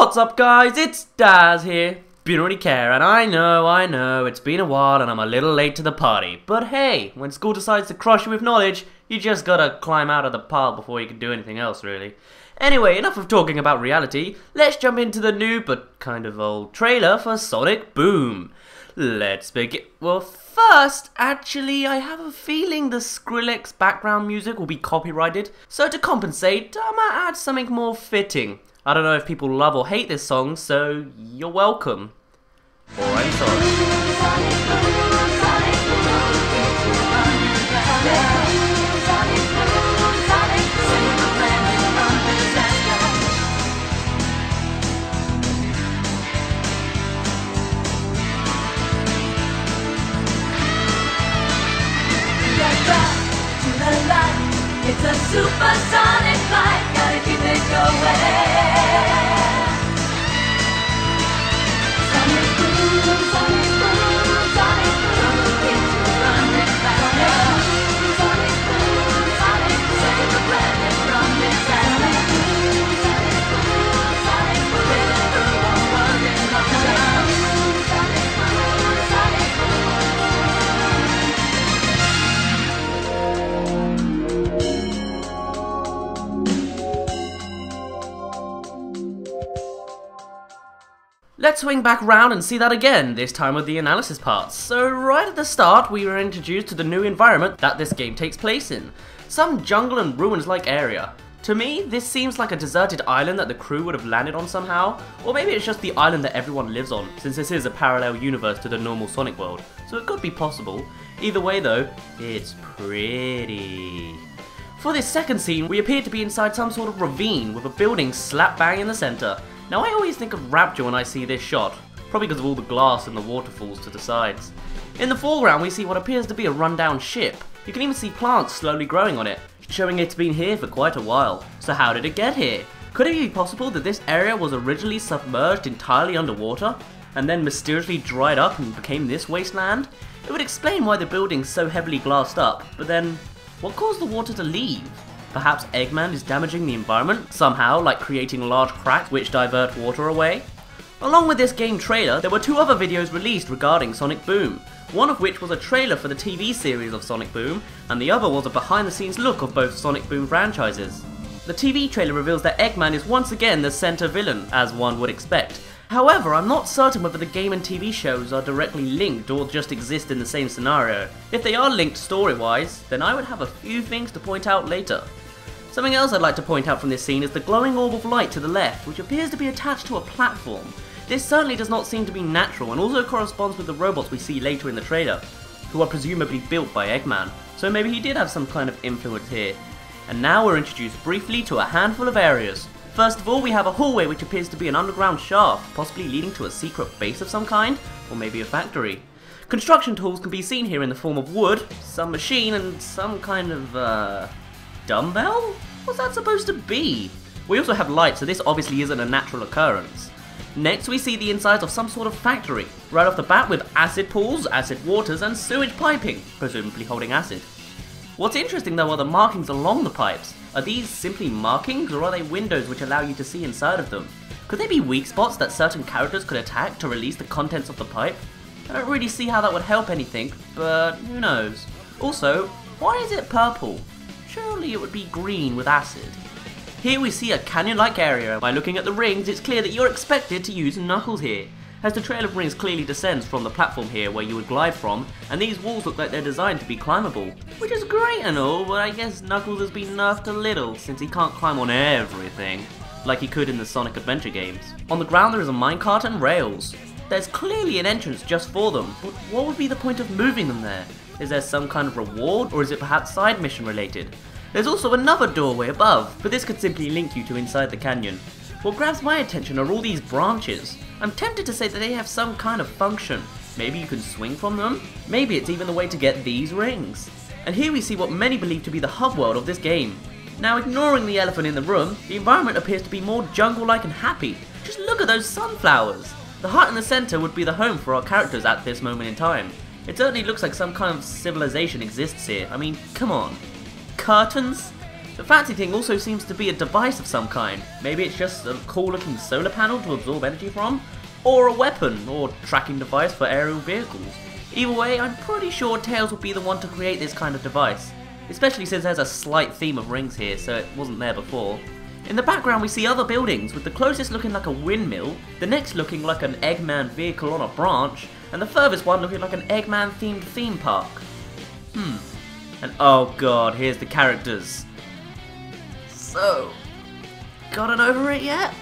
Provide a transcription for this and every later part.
What's up guys, it's Daz here. You don't really care, and I know, it's been a while and I'm a little late to the party. But hey, when school decides to crush you with knowledge, you just gotta climb out of the pile before you can do anything else really. Anyway, enough of talking about reality, let's jump into the new but kind of old trailer for Sonic Boom. Let's begin. Well, first, actually, I have a feeling the Skrillex background music will be copyrighted, so to compensate, I might add something more fitting. I don't know if people love or hate this song, so you're welcome. Or I'm sorry. It's a supersonic flight, gotta keep it going. Sonic boom, sonic boom, sonic boom, it's running faster. Sonic boom, sonic, save the planet from disaster. Sonic boom, sonic boom, everyone running on the ground. Sonic boom, sonic boom. Let's swing back round and see that again, this time with the analysis parts. So right at the start, we were introduced to the new environment that this game takes place in. Some jungle and ruins-like area. To me, this seems like a deserted island that the crew would have landed on somehow, or maybe it's just the island that everyone lives on, since this is a parallel universe to the normal Sonic world, so it could be possible. Either way though, it's pretty. For this second scene, we appear to be inside some sort of ravine with a building slap bang in the centre. Now I always think of Rapture when I see this shot, probably because of all the glass and the waterfalls to the sides. In the foreground we see what appears to be a rundown ship. You can even see plants slowly growing on it, showing it's been here for quite a while. So how did it get here? Could it be possible that this area was originally submerged entirely underwater, and then mysteriously dried up and became this wasteland? It would explain why the building's so heavily glassed up, but then, what caused the water to leave? Perhaps Eggman is damaging the environment, somehow, like creating large cracks which divert water away? Along with this game trailer, there were two other videos released regarding Sonic Boom, one of which was a trailer for the TV series of Sonic Boom, and the other was a behind-the-scenes look of both Sonic Boom franchises. The TV trailer reveals that Eggman is once again the center villain, as one would expect. However, I'm not certain whether the game and TV shows are directly linked or just exist in the same scenario. If they are linked story-wise, then I would have a few things to point out later. Something else I'd like to point out from this scene is the glowing orb of light to the left, which appears to be attached to a platform. This certainly does not seem to be natural and also corresponds with the robots we see later in the trailer, who are presumably built by Eggman, so maybe he did have some kind of influence here. And now we're introduced briefly to a handful of areas. First of all, we have a hallway which appears to be an underground shaft, possibly leading to a secret base of some kind, or maybe a factory. Construction tools can be seen here in the form of wood, some machine, and some kind of, dumbbell? What's that supposed to be? We also have light, so this obviously isn't a natural occurrence. Next we see the insides of some sort of factory, right off the bat with acid pools, acid waters, and sewage piping, presumably holding acid. What's interesting though are the markings along the pipes. Are these simply markings, or are they windows which allow you to see inside of them? Could they be weak spots that certain characters could attack to release the contents of the pipe? I don't really see how that would help anything, but who knows. Also, why is it purple? Surely it would be green with acid. Here we see a canyon-like area. By looking at the rings, it's clear that you're expected to use Knuckles here, as the trail of rings clearly descends from the platform here where you would glide from, and these walls look like they're designed to be climbable. Which is great and all, but I guess Knuckles has been nerfed a little, since he can't climb on everything, like he could in the Sonic Adventure games. On the ground there is a minecart and rails. There's clearly an entrance just for them, but what would be the point of moving them there? Is there some kind of reward, or is it perhaps side mission related? There's also another doorway above, but this could simply link you to inside the canyon. What grabs my attention are all these branches. I'm tempted to say that they have some kind of function. Maybe you can swing from them? Maybe it's even the way to get these rings. And here we see what many believe to be the hub world of this game. Now, ignoring the elephant in the room, the environment appears to be more jungle-like and happy. Just look at those sunflowers! The heart in the center would be the home for our characters at this moment in time. It certainly looks like some kind of civilization exists here. I mean, come on. Curtains? The fancy thing also seems to be a device of some kind. Maybe it's just a cool looking solar panel to absorb energy from, or a weapon, or tracking device for aerial vehicles. Either way, I'm pretty sure Tails will be the one to create this kind of device, especially since there's a slight theme of rings here, so it wasn't there before. In the background we see other buildings, with the closest looking like a windmill, the next looking like an Eggman vehicle on a branch, and the furthest one looking like an Eggman themed theme park. And oh god, here's the characters. So, gotten over it yet?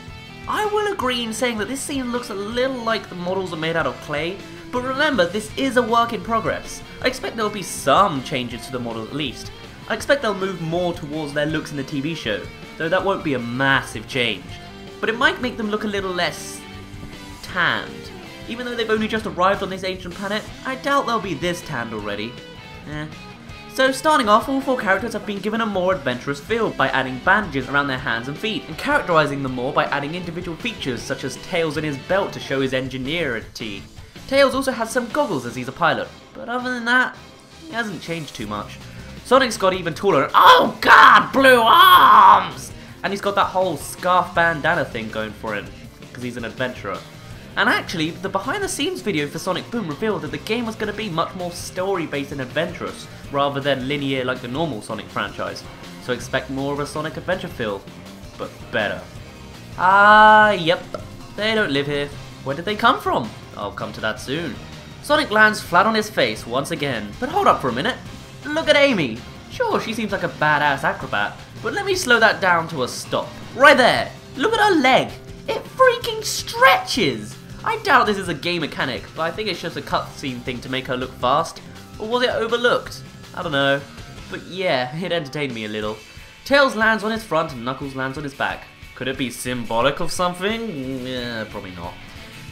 I will agree in saying that this scene looks a little like the models are made out of clay, but remember, this is a work in progress. I expect there will be some changes to the model at least. I expect they'll move more towards their looks in the TV show, though that won't be a massive change. But it might make them look a little less tanned. Even though they've only just arrived on this ancient planet, I doubt they'll be this tanned already. So starting off, all 4 characters have been given a more adventurous feel by adding bandages around their hands and feet, and characterizing them more by adding individual features such as Tails in his belt to show his ingenuity. Tails also has some goggles as he's a pilot, but other than that, he hasn't changed too much. Sonic's got even taller, oh god, blue arms! And he's got that whole scarf bandana thing going for him, because he's an adventurer. And actually, the behind the scenes video for Sonic Boom revealed that the game was going to be much more story based and adventurous, rather than linear like the normal Sonic franchise. So expect more of a Sonic adventure feel, but better. Yep, they don't live here. Where did they come from? I'll come to that soon. Sonic lands flat on his face once again, but hold up for a minute. Look at Amy. Sure, she seems like a badass acrobat, but let me slow that down to a stop. Right there. Look at her leg. It freaking stretches. I doubt this is a game mechanic, but I think it's just a cutscene thing to make her look fast. Or was it overlooked? I don't know. But yeah, it entertained me a little. Tails lands on his front and Knuckles lands on his back. Could it be symbolic of something? Yeah, probably not.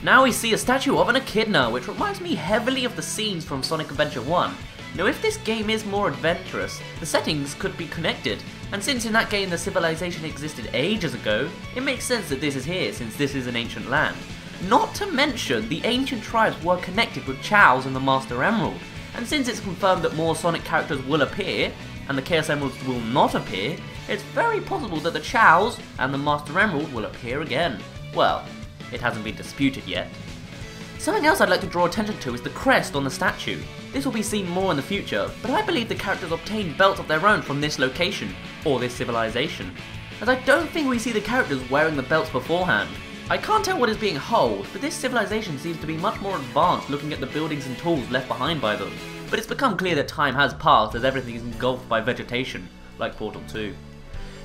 Now we see a statue of an echidna, which reminds me heavily of the scenes from Sonic Adventure 1. Now if this game is more adventurous, the settings could be connected, and since in that game the civilization existed ages ago, it makes sense that this is here since this is an ancient land. Not to mention, the ancient tribes were connected with Chow's and the Master Emerald, and since it's confirmed that more Sonic characters will appear, and the Chaos Emeralds will not appear, it's very possible that the Chow's and the Master Emerald will appear again. Well, it hasn't been disputed yet. Something else I'd like to draw attention to is the crest on the statue. This will be seen more in the future, but I believe the characters obtained belts of their own from this location, or this civilization, as I don't think we see the characters wearing the belts beforehand. I can't tell what is being held, but this civilization seems to be much more advanced looking at the buildings and tools left behind by them, but it's become clear that time has passed as everything is engulfed by vegetation, like Portal 2.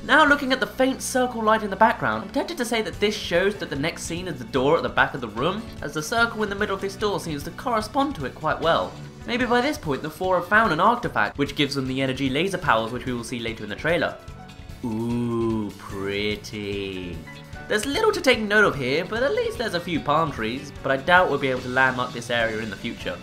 Now looking at the faint circle light in the background, I'm tempted to say that this shows that the next scene is the door at the back of the room, as the circle in the middle of this door seems to correspond to it quite well. Maybe by this point the 4 have found an artifact which gives them the energy laser powers which we will see later in the trailer. Ooh, pretty. There's little to take note of here, but at least there's a few palm trees, but I doubt we'll be able to landmark this area in the future.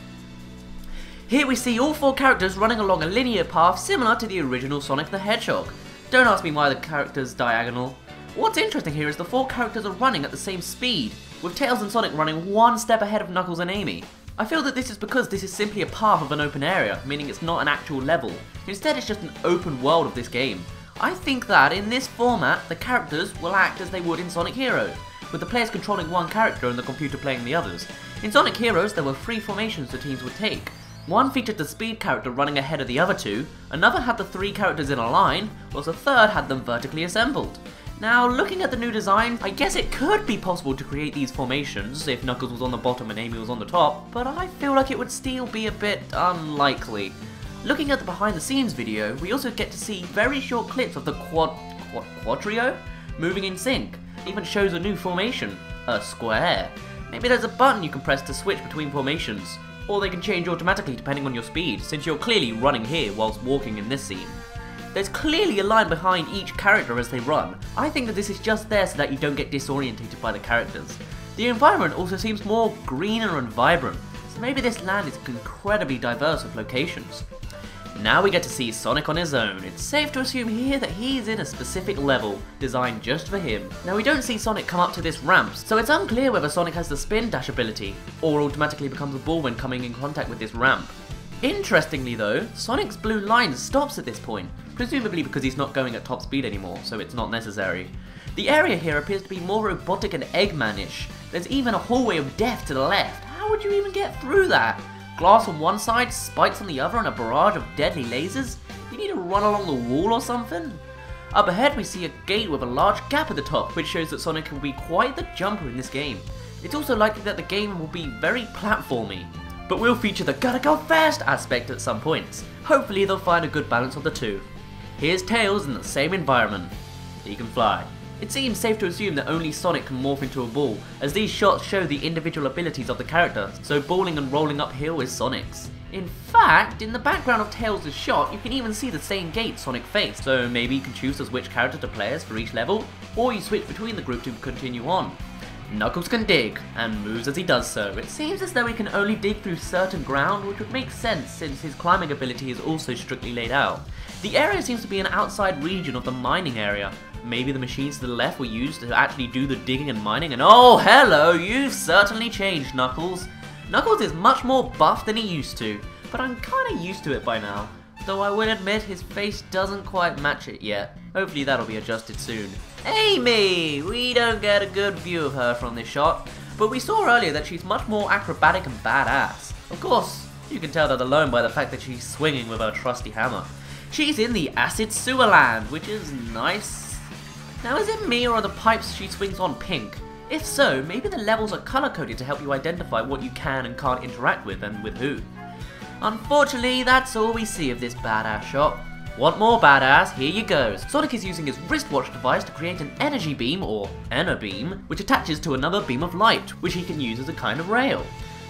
Here we see all 4 characters running along a linear path similar to the original Sonic the Hedgehog. Don't ask me why the character's diagonal. What's interesting here is the 4 characters are running at the same speed, with Tails and Sonic running one step ahead of Knuckles and Amy. I feel that this is because this is simply a path of an open area, meaning it's not an actual level. Instead it's just an open world of this game. I think that in this format, the characters will act as they would in Sonic Heroes, with the players controlling one character and the computer playing the others. In Sonic Heroes, there were 3 formations the teams would take. One featured the speed character running ahead of the other 2, another had the 3 characters in a line, whilst the third had them vertically assembled. Now, looking at the new design, I guess it could be possible to create these formations if Knuckles was on the bottom and Amy was on the top, but I feel like it would still be a bit unlikely. Looking at the behind the scenes video, we also get to see very short clips of the quadrio moving in sync. It even shows a new formation, a square. Maybe there's a button you can press to switch between formations, or they can change automatically depending on your speed, since you're clearly running here whilst walking in this scene. There's clearly a line behind each character as they run. I think that this is just there so that you don't get disorientated by the characters. The environment also seems more greener and vibrant, so maybe this land is incredibly diverse with locations. Now we get to see Sonic on his own. It's safe to assume here that he's in a specific level, designed just for him. Now we don't see Sonic come up to this ramp, so it's unclear whether Sonic has the spin dash ability, or automatically becomes a ball when coming in contact with this ramp. Interestingly though, Sonic's blue line stops at this point, presumably because he's not going at top speed anymore, so it's not necessary. The area here appears to be more robotic and Eggman-ish. There's even a hallway of death to the left. How would you even get through that? Glass on one side, spikes on the other, and a barrage of deadly lasers? You need to run along the wall or something? Up ahead we see a gate with a large gap at the top, which shows that Sonic will be quite the jumper in this game. It's also likely that the game will be very platformy, but will feature the gotta go fast aspect at some points. Hopefully they'll find a good balance of the two. Here's Tails in the same environment. He can fly. It seems safe to assume that only Sonic can morph into a ball, as these shots show the individual abilities of the character, so balling and rolling uphill is Sonic's. In fact, in the background of Tails' shot, you can even see the same gate Sonic faced, so maybe you can choose as which character to play as for each level, or you switch between the group to continue on. Knuckles can dig, and moves as he does so. It seems as though he can only dig through certain ground, which would make sense since his climbing ability is also strictly laid out. The area seems to be an outside region of the mining area. Maybe the machines to the left were used to actually do the digging and mining, and oh hello, you've certainly changed, Knuckles. Knuckles is much more buff than he used to, but I'm kinda used to it by now. Though I will admit his face doesn't quite match it yet. Hopefully that'll be adjusted soon. Amy! We don't get a good view of her from this shot, but we saw earlier that she's much more acrobatic and badass. Of course, you can tell that alone by the fact that she's swinging with her trusty hammer. She's in the acid sewer land, which is nice. Now is it me or are the pipes she swings on pink? If so, maybe the levels are color coded to help you identify what you can and can't interact with and with who. Unfortunately, that's all we see of this badass shot. Want more badass? Here you go. Sonic is using his wristwatch device to create an energy beam, or Ener beam, which attaches to another beam of light, which he can use as a kind of rail.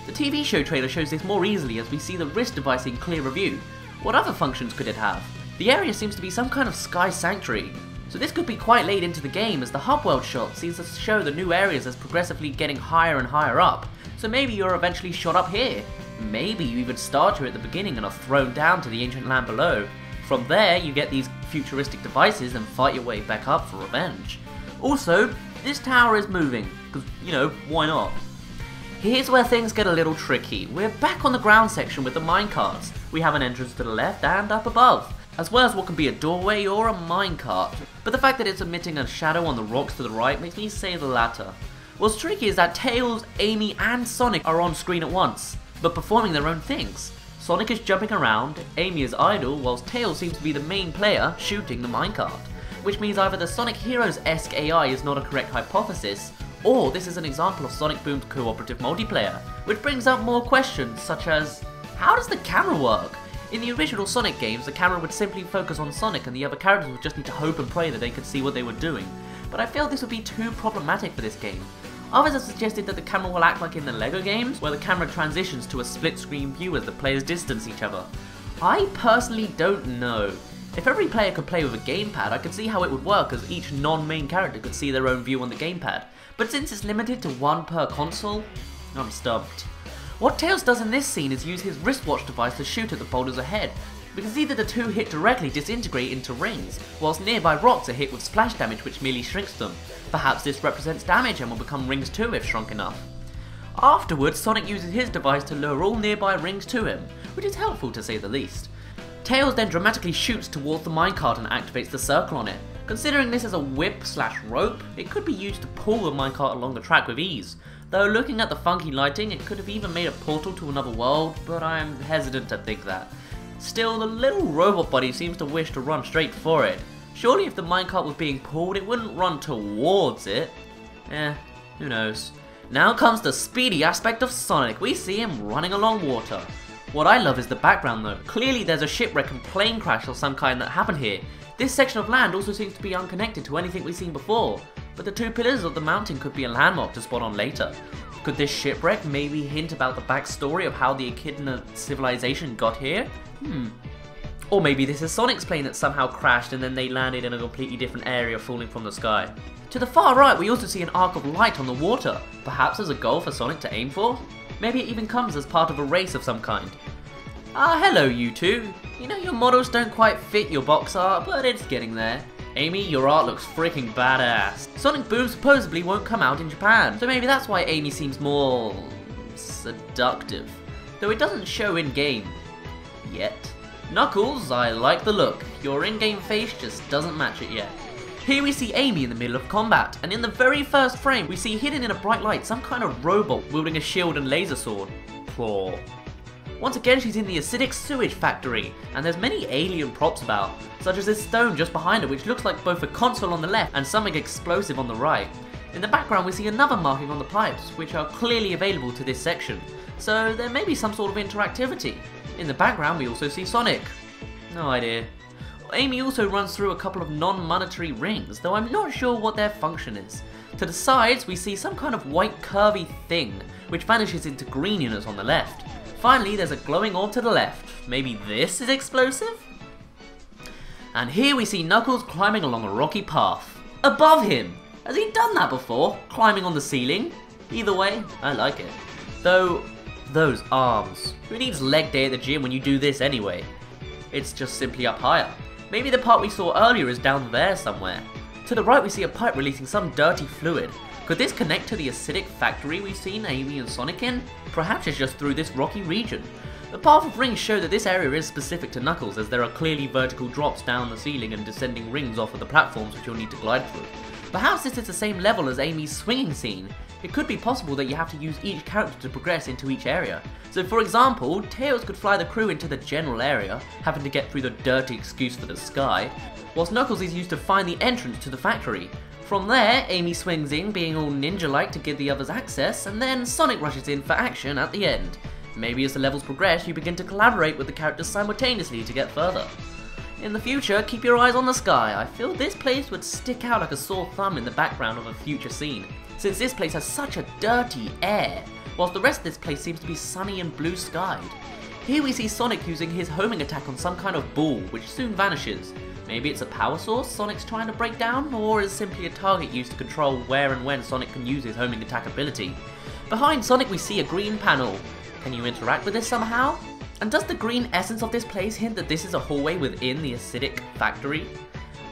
The TV show trailer shows this more easily as we see the wrist device in clearer view. What other functions could it have? The area seems to be some kind of sky sanctuary, so this could be quite late into the game as the hub world shot seems to show the new areas as progressively getting higher and higher up, so maybe you're eventually shot up here. Maybe you even start here at the beginning and are thrown down to the ancient land below. From there you get these futuristic devices and fight your way back up for revenge. Also, this tower is moving, because, you know, why not? Here's where things get a little tricky. We're back on the ground section with the minecarts. We have an entrance to the left and up above, as well as what can be a doorway or a minecart. But the fact that it's emitting a shadow on the rocks to the right makes me say the latter. What's tricky is that Tails, Amy and Sonic are on screen at once, but performing their own things. Sonic is jumping around, Amy is idle, whilst Tails seems to be the main player shooting the minecart. Which means either the Sonic Heroes-esque AI is not a correct hypothesis, or this is an example of Sonic Boom's cooperative multiplayer, which brings up more questions such as, how does the camera work? In the original Sonic games, the camera would simply focus on Sonic and the other characters would just need to hope and pray that they could see what they were doing, but I feel this would be too problematic for this game. Others have suggested that the camera will act like in the LEGO games, where the camera transitions to a split-screen view as the players distance each other. I personally don't know. If every player could play with a gamepad, I could see how it would work as each non-main character could see their own view on the gamepad, but since it's limited to one per console, I'm stumped. What Tails does in this scene is use his wristwatch device to shoot at the boulders ahead, because either the two hit directly disintegrate into rings, whilst nearby rocks are hit with splash damage which merely shrinks them. Perhaps this represents damage and will become rings too if shrunk enough. Afterwards, Sonic uses his device to lure all nearby rings to him, which is helpful to say the least. Tails then dramatically shoots towards the minecart and activates the circle on it. Considering this as a whip/rope, it could be used to pull the minecart along the track with ease. Though looking at the funky lighting, it could have even made a portal to another world, but I'm hesitant to think that. Still, the little robot body seems to wish to run straight for it. Surely if the minecart was being pulled, it wouldn't run towards it. Who knows. Now comes the speedy aspect of Sonic. We see him running along water. What I love is the background though. Clearly there's a shipwreck and plane crash of some kind that happened here. This section of land also seems to be unconnected to anything we've seen before, but the two pillars of the mountain could be a landmark to spot on later. Could this shipwreck maybe hint about the backstory of how the Echidna civilization got here? Or maybe this is Sonic's plane that somehow crashed and then they landed in a completely different area falling from the sky. To the far right we also see an arc of light on the water, perhaps as a goal for Sonic to aim for? Maybe it even comes as part of a race of some kind. Hello you two. You know your models don't quite fit your box art, but it's getting there. Amy, your art looks freaking badass. Sonic Boom supposedly won't come out in Japan, so maybe that's why Amy seems more seductive. Though it doesn't show in game. Yet. Knuckles, I like the look. Your in-game face just doesn't match it yet. Here we see Amy in the middle of combat, and in the very first frame we see hidden in a bright light some kind of robot wielding a shield and laser sword. Claw. Once again she's in the acidic sewage factory, and there's many alien props about, such as this stone just behind her which looks like both a console on the left and something explosive on the right. In the background we see another marking on the pipes, which are clearly available to this section, so there may be some sort of interactivity. In the background we also see Sonic. No idea. Amy also runs through a couple of non-monetary rings, though I'm not sure what their function is. To the sides we see some kind of white curvy thing, which vanishes into green units on the left. Finally there's a glowing orb to the left. Maybe this is explosive? And here we see Knuckles climbing along a rocky path. Above him! Has he done that before? Climbing on the ceiling? Either way, I like it. Though, those arms. Who needs leg day at the gym when you do this anyway? It's just simply up higher. Maybe the part we saw earlier is down there somewhere. To the right we see a pipe releasing some dirty fluid. Could this connect to the acidic factory we've seen Amy and Sonic in? Perhaps it's just through this rocky region. The path of rings show that this area is specific to Knuckles, as there are clearly vertical drops down the ceiling and descending rings off of the platforms which you'll need to glide through. Perhaps this is the same level as Amy's swinging scene. It could be possible that you have to use each character to progress into each area. So for example, Tails could fly the crew into the general area, having to get through the dirty excuse for the sky, whilst Knuckles is used to find the entrance to the factory. From there, Amy swings in, being all ninja-like to give the others access, and then Sonic rushes in for action at the end. Maybe as the levels progress, you begin to collaborate with the characters simultaneously to get further. In the future, keep your eyes on the sky. I feel this place would stick out like a sore thumb in the background of a future scene, since this place has such a dirty air, whilst the rest of this place seems to be sunny and blue skied. Here we see Sonic using his homing attack on some kind of ball, which soon vanishes. Maybe it's a power source Sonic's trying to break down, or is simply a target used to control where and when Sonic can use his homing attack ability. Behind Sonic we see a green panel. Can you interact with this somehow? And does the green essence of this place hint that this is a hallway within the acidic factory?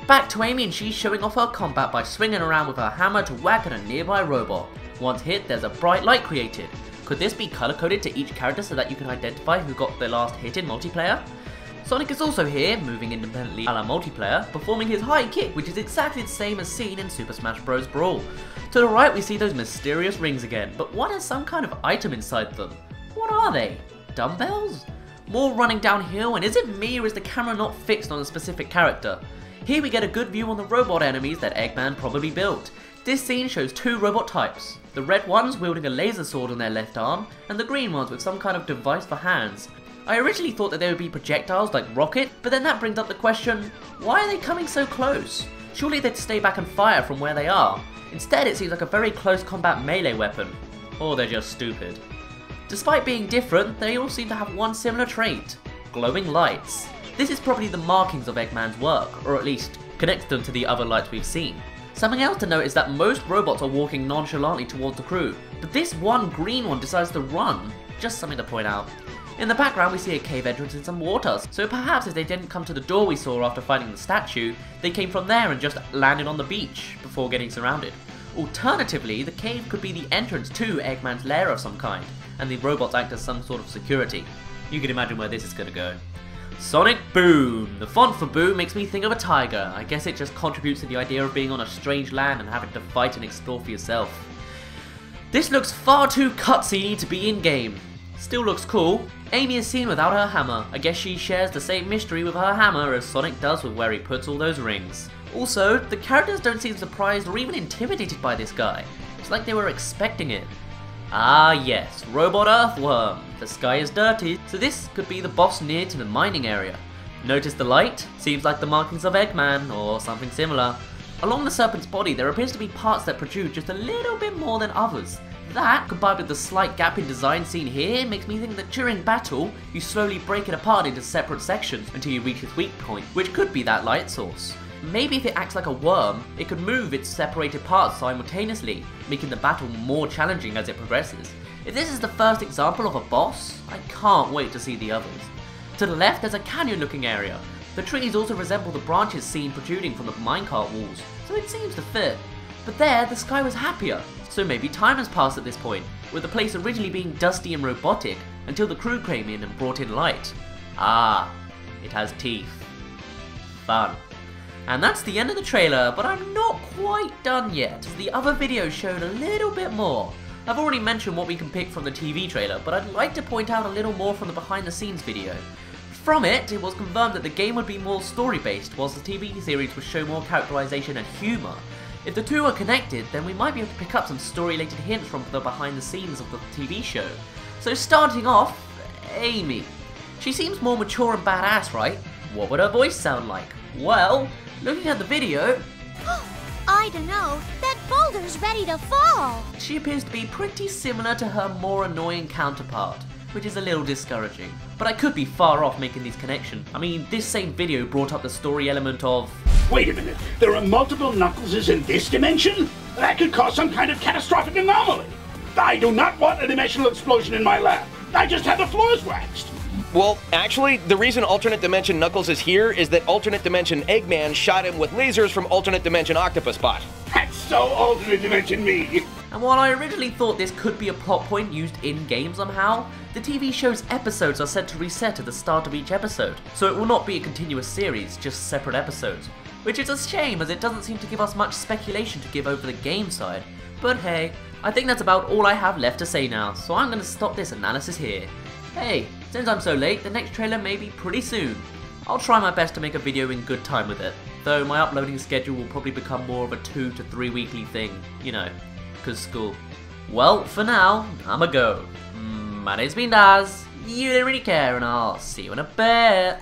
Back to Amy, and she's showing off her combat by swinging around with her hammer to whack at a nearby robot. Once hit, there's a bright light created. Could this be color coded to each character so that you can identify who got their last hit in multiplayer? Sonic is also here, moving independently a la multiplayer, performing his high kick, which is exactly the same as seen in Super Smash Bros. Brawl. To the right we see those mysterious rings again, but one has some kind of item inside them. What are they? Dumbbells? More running downhill, and is it me or is the camera not fixed on a specific character? Here we get a good view on the robot enemies that Eggman probably built. This scene shows two robot types, the red ones wielding a laser sword on their left arm, and the green ones with some kind of device for hands. I originally thought that they would be projectiles like rocket, but then that brings up the question, why are they coming so close? Surely they'd stay back and fire from where they are. Instead it seems like a very close combat melee weapon. Or they're just stupid. Despite being different, they all seem to have one similar trait, glowing lights. This is probably the markings of Eggman's work, or at least connects them to the other lights we've seen. Something else to note is that most robots are walking nonchalantly towards the crew, but this one green one decides to run. Just something to point out. In the background we see a cave entrance and some water, so perhaps if they didn't come to the door we saw after fighting the statue, they came from there and just landed on the beach before getting surrounded. Alternatively, the cave could be the entrance to Eggman's lair of some kind, and the robots act as some sort of security. You can imagine where this is gonna go. Sonic Boom! The font for Boom makes me think of a tiger. I guess it just contributes to the idea of being on a strange land and having to fight and explore for yourself. This looks far too cutscene to be in-game. Still looks cool. Amy is seen without her hammer. I guess she shares the same mystery with her hammer as Sonic does with where he puts all those rings. Also, the characters don't seem surprised or even intimidated by this guy. It's like they were expecting it. Ah yes, Robot Earthworm. The sky is dirty, so this could be the boss near to the mining area. Notice the light? Seems like the markings of Eggman, or something similar. Along the serpent's body there appears to be parts that protrude just a little bit more than others. That, combined with the slight gap in design seen here, makes me think that during battle, you slowly break it apart into separate sections until you reach its weak point, which could be that light source. Maybe if it acts like a worm, it could move its separated parts simultaneously, making the battle more challenging as it progresses. If this is the first example of a boss, I can't wait to see the others. To the left there's a canyon looking area. The trees also resemble the branches seen protruding from the minecart walls, so it seems to fit. But there, the sky was happier, so maybe time has passed at this point, with the place originally being dusty and robotic, until the crew came in and brought in light. Ah, It has teeth. Fun. And that's the end of the trailer, but I'm not quite done yet, as the other videos showed a little bit more. I've already mentioned what we can pick from the TV trailer, but I'd like to point out a little more from the behind the scenes video. From it, it was confirmed that the game would be more story based, whilst the TV series would show more characterization and humour. If the two are connected, then we might be able to pick up some story related hints from the behind the scenes of the TV show. So starting off, Amy. She seems more mature and badass, right? What would her voice sound like? Well, looking at the video, I don't know. That boulder's ready to fall. she appears to be pretty similar to her more annoying counterpart, which is a little discouraging. But I could be far off making these connections. I mean, this same video brought up the story element of... Wait a minute, there are multiple Knuckleses in this dimension? That could cause some kind of catastrophic anomaly. I do not want a dimensional explosion in my lab. I just have the floors waxed. Well, actually, the reason alternate dimension Knuckles is here is that alternate dimension Eggman shot him with lasers from alternate dimension Octopus Bot. That's so alternate dimension me. And while I originally thought this could be a plot point used in-game somehow, the TV show's episodes are said to reset at the start of each episode, so it will not be a continuous series, just separate episodes. Which is a shame, as it doesn't seem to give us much speculation to give over the game side. But hey, I think that's about all I have left to say now, so I'm going to stop this analysis here. Hey, since I'm so late, the next trailer may be pretty soon. I'll try my best to make a video in good time with it, though my uploading schedule will probably become more of a 2 to 3 weekly thing, you know, cause school. Well, for now, I'ma go. My name's been Daz, you didn't really care, and I'll see you in a bit.